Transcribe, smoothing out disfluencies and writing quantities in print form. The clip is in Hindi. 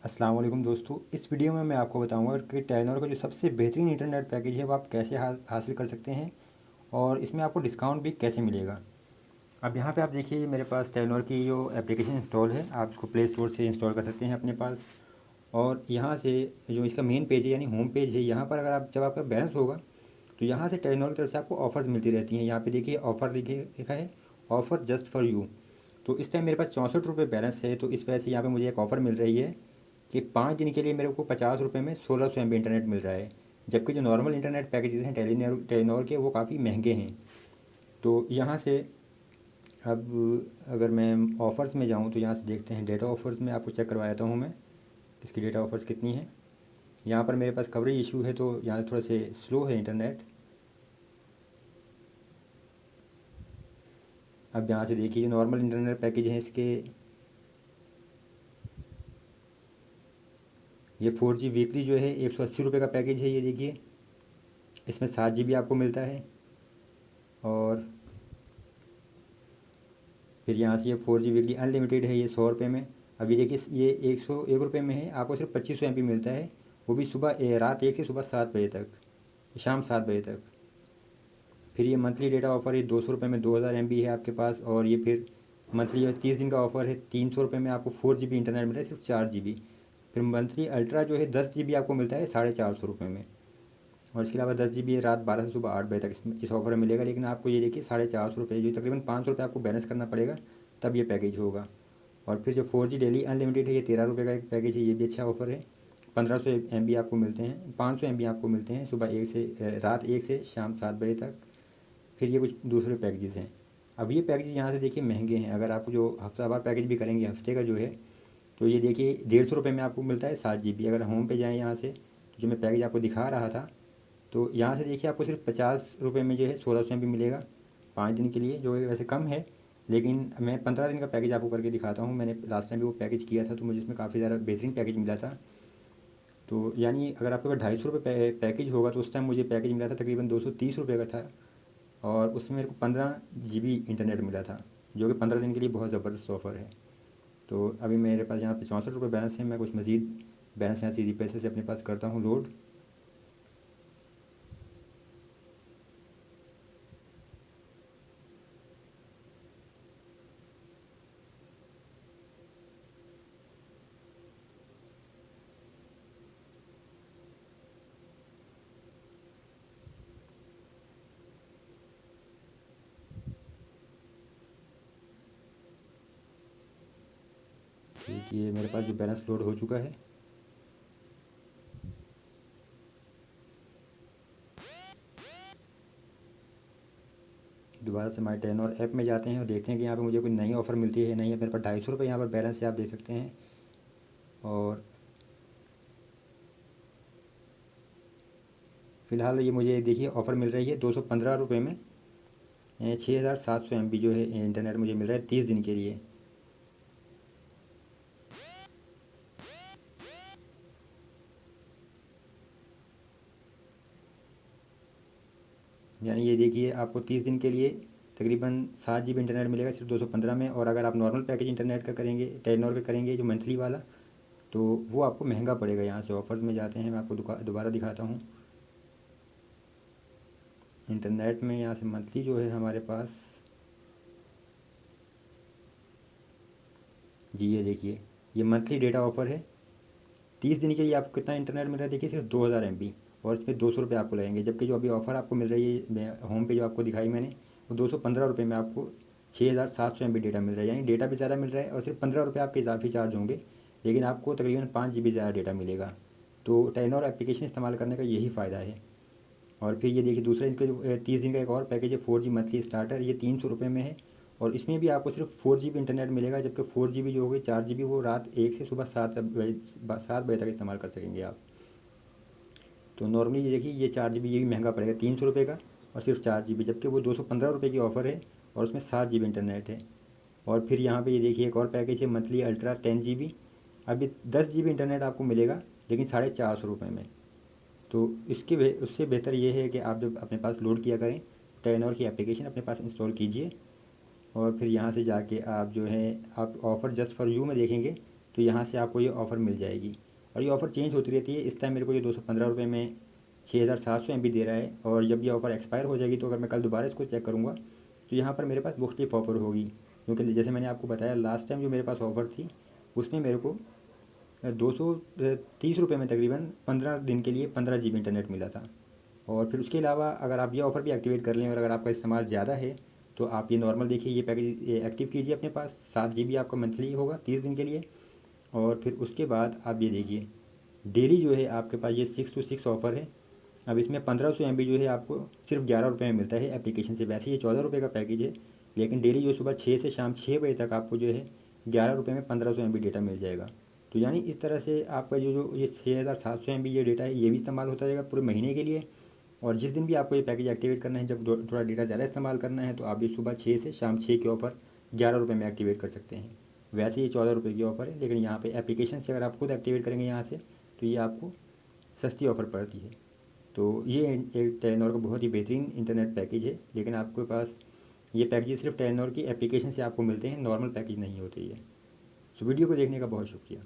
अस्सलाम वालेकुम दोस्तों। इस वीडियो में मैं आपको बताऊंगा कि टेलीनॉर का जो सबसे बेहतरीन इंटरनेट पैकेज है वो आप कैसे हासिल कर सकते हैं और इसमें आपको डिस्काउंट भी कैसे मिलेगा। अब यहाँ पे आप देखिए मेरे पास टेलीनॉर की जो एप्लीकेशन इंस्टॉल है, आप इसको प्ले स्टोर से इंस्टॉल कर सकते हैं अपने पास। और यहाँ से जो इसका मेन पेज है यानी होम पेज है, यहाँ पर अगर आप जब आपका बैलेंस होगा तो यहाँ से टेलीनॉर की तरफ से आपको ऑफ़र्स मिलती रहती हैं। यहाँ पे देखिए ऑफ़र लिखा है, ऑफ़र जस्ट फॉर यू। तो इस टाइम मेरे पास 64 रुपये बैलेंस है, तो इस वजह से यहाँ पे मुझे एक ऑफ़र मिल रही है कि 5 दिन के लिए मेरे को 50 रुपये में 1600 MB इंटरनेट मिल रहा है। जबकि जो नॉर्मल इंटरनेट पैकेजेस हैं टेलीनॉर के, वो काफ़ी महंगे हैं। तो यहाँ से अब अगर मैं ऑफ़र्स में जाऊँ तो यहाँ से देखते हैं, डेटा ऑफ़र्स में आपको चेक करवा देता हूँ मैं इसकी डेटा ऑफ़र्स कितनी है। यहाँ पर मेरे पास कवरेज इशू है तो यहाँ थोड़ा से स्लो है इंटरनेट। अब यहाँ से देखिए नॉर्मल इंटरनेट पैकेज हैं इसके, ये 4G वीकली जो है 180 रुपये का पैकेज है। ये देखिए इसमें 7 GB आपको मिलता है। और फिर यहाँ से ये 4G वीकली अनलिमिटेड है, ये 100 रुपये में। अभी देखिए ये 101 रुपये में है, आपको सिर्फ 2500 MB मिलता है, वो भी रात 1 से सुबह 7 बजे तक, शाम 7 बजे तक। फिर ये मंथली डेटा ऑफ़र है, 200 रुपये में 2000 MB है आपके पास। और ये फिर मंथली 30 दिन का ऑफ़र है, 300 रुपये में आपको 4 GB इंटरनेट मिल रहा है, सिर्फ 4 GB। फिर मंथली अल्ट्रा जो है 10 GB आपको मिलता है 450 रुपये में। और इसके अलावा 10 GB रात 12 से सुबह 8 बजे तक इस ऑफ़र में मिलेगा। लेकिन आपको ये देखिए 450 रुपये, जो तकरीबन 500 रुपये आपको बैलेंस करना पड़ेगा तब ये पैकेज होगा। और फिर जो 4G डेली अनलिमिटेड है, ये 13 रुपये का एक पैकेज है, ये भी अच्छा ऑफ़र है। 1500 MB आपको मिलते हैं, 500 MB आपको मिलते हैं सुबह रात 1 से शाम 7 बजे तक। फिर ये कुछ दूसरे पैकेजेस हैं। अब ये पैकेज यहाँ से देखिए महंगे हैं। अगर आप जो हफ्तावार पैकेज भी करेंगे हफ्ते का जो है, तो ये देखिए 150 रुपये में आपको मिलता है 7 GB। अगर होम पे जाएँ यहाँ से, तो जो मैं पैकेज आपको दिखा रहा था, तो यहाँ से देखिए आपको सिर्फ 50 रुपये में जो है 1600 MB मिलेगा 5 दिन के लिए, जो कि वैसे कम है। लेकिन मैं 15 दिन का पैकेज आपको करके दिखाता हूँ। मैंने लास्ट टाइम भी वो पैकेज किया था तो मुझे उसमें काफ़ी ज़्यादा बेहतरीन पैकेज मिला था। तो यानी अगर आपके पास 250 रुपये पैकेज होगा, तो उस टाइम मुझे पैकेज मिला था तकरीबन 230 रुपये का था। और उसमें मेरे को 15 GB इंटरनेट मिला था, जो कि 15 दिन के लिए बहुत ज़बरदस्त ऑफ़र है। तो अभी मेरे पास यहाँ पे 64 रुपये बैलेंस है। मैं कुछ मज़ीद बैलेंस यहाँ सीधी पैसे से अपने पास करता हूँ लोड। ठीक, ये मेरे पास जो बैलेंस लोड हो चुका है। दोबारा से माई टेलीनॉर ऐप में जाते हैं और देखते हैं कि यहाँ पे मुझे कोई नई ऑफ़र मिलती है या नहीं है। मेरे पास 250 रुपये यहाँ पर बैलेंस है, आप देख सकते हैं। और फ़िलहाल ये मुझे देखिए ऑफ़र मिल रही है 215 रुपये में 6700 MB जो है इंटरनेट मुझे मिल रहा है 30 दिन के लिए। यानी ये देखिए आपको 30 दिन के लिए तकरीबन 7 GB इंटरनेट मिलेगा सिर्फ 215 में। और अगर आप नॉर्मल पैकेज इंटरनेट का करेंगे, टेलीनॉर का करेंगे जो मंथली वाला, तो वो आपको महंगा पड़ेगा। यहाँ से ऑफ़र्स में जाते हैं, मैं आपको दोबारा दिखाता हूँ। इंटरनेट में यहाँ से मंथली जो है हमारे पास, जी ये देखिए ये मंथली डेटा ऑफ़र है। 30 दिन के लिए आपको कितना इंटरनेट मिल रहा है देखिए, सिर्फ 2000 MB। और इस पर 200 रुपये आपको लगेंगे। जबकि जो अभी ऑफ़र आपको मिल रही है होम पे जो आपको दिखाई मैंने, वो 215 रुपये में आपको 6700 MB डेटा मिल रहा है। यानी डेटा भी ज़्यादा मिल रहा है और सिर्फ 15 रुपये आपके इजाफी चार्ज होंगे, लेकिन आपको तकरीबन 5 GB ज़्यादा डेटा मिलेगा। तो टेलीनॉर एप्लीकेशन इस्तेमाल करने का यही फ़ायदा है। और फिर ये देखिए दूसरा इनका जो 30 दिन का एक और पैकेज है 4G मंथली स्टार्टर, ये 300 रुपये में है। और इसमें भी आपको सिर्फ 4 GB इंटरनेट मिलेगा। जबकि 4 GB जो होगी 4 GB वो रात 1 से सुबह 7 बजे तक इस्तेमाल कर सकेंगे आप। तो नॉर्मली ये देखिए ये 4 GB ये भी महंगा पड़ेगा 300 रुपये का, और सिर्फ 4 GB, जबकि वो 215 रुपये की ऑफ़र है और उसमें 7 GB इंटरनेट है। और फिर यहाँ पे ये देखिए एक और पैकेज है मंथली अल्ट्रा 10 GB। अभी 10 GB इंटरनेट आपको मिलेगा लेकिन 450 रुपये में। तो उससे बेहतर ये है कि आप जब अपने पास लोड किया करें, टेलीनॉर की एप्लीकेशन अपने पास इंस्टॉल कीजिए। और फिर यहाँ से जाके आप जो है आप ऑफ़र जस्ट फॉर यू में देखेंगे तो यहाँ से आपको ये ऑफ़र मिल जाएगी। और ये ऑफ़र चेंज होती रहती है। इस टाइम मेरे को ये 215 रुपये में 6700 MB दे रहा है, और जब ये ऑफ़र एक्सपायर हो जाएगी तो अगर मैं कल दोबारा इसको चेक करूँगा तो यहाँ पर मेरे पास मुख्तलिफ ऑफ़र होगी। क्योंकि जैसे मैंने आपको बताया लास्ट टाइम जो मेरे पास ऑफ़र थी उसमें मेरे को 230 रुपये में तकरीबन 15 दिन के लिए 15 GB इंटरनेट मिला था। और फिर उसके अलावा अगर आप ये ऑफ़र भी एक्टिवेट कर लें और अगर आपका इस्तेमाल ज़्यादा है तो आप ये नॉर्मल देखिए, ये पैकेज एक्टिव कीजिए अपने पास। 7 GB आपका मंथली होगा 30 दिन के लिए। और फिर उसके बाद आप ये देखिए, डेली जो है आपके पास ये 6 to 6 ऑफ़र है। अब इसमें 1500 MB जो है आपको सिर्फ 11 रुपये में मिलता है एप्लीकेशन से। वैसे ये 14 रुपये का पैकेज है, लेकिन डेली जो सुबह 6 से शाम 6 बजे तक आपको जो है 11 रुपये में 1500 MB डेटा मिल जाएगा। तो यानी इस तरह से आपका जो ये 6700 MB ये डेटा है ये भी इस्तेमाल होता रहेगा पूरे महीने के लिए। और जिस दिन भी आपको ये पैकेज एक्टिवेट करना है, जब थोड़ा डेटा ज़्यादा इस्तेमाल करना है, तो आप ये सुबह 6 से शाम 6 के ऑफ़र 11 रुपये में एक्टिवेट कर सकते हैं। वैसे ये 14 रुपये की ऑफ़र है, लेकिन यहाँ पे एप्लीकेशन से अगर आप खुद एक्टिवेट करेंगे यहाँ से तो ये आपको सस्ती ऑफ़र पड़ती है। तो ये एक टेलीनॉर का बहुत ही बेहतरीन इंटरनेट पैकेज है, लेकिन आपके पास ये पैकेज सिर्फ टेलीनॉर की एप्लीकेशन से आपको मिलते हैं, नॉर्मल पैकेज नहीं होते ये। सो वीडियो को देखने का बहुत शुक्रिया।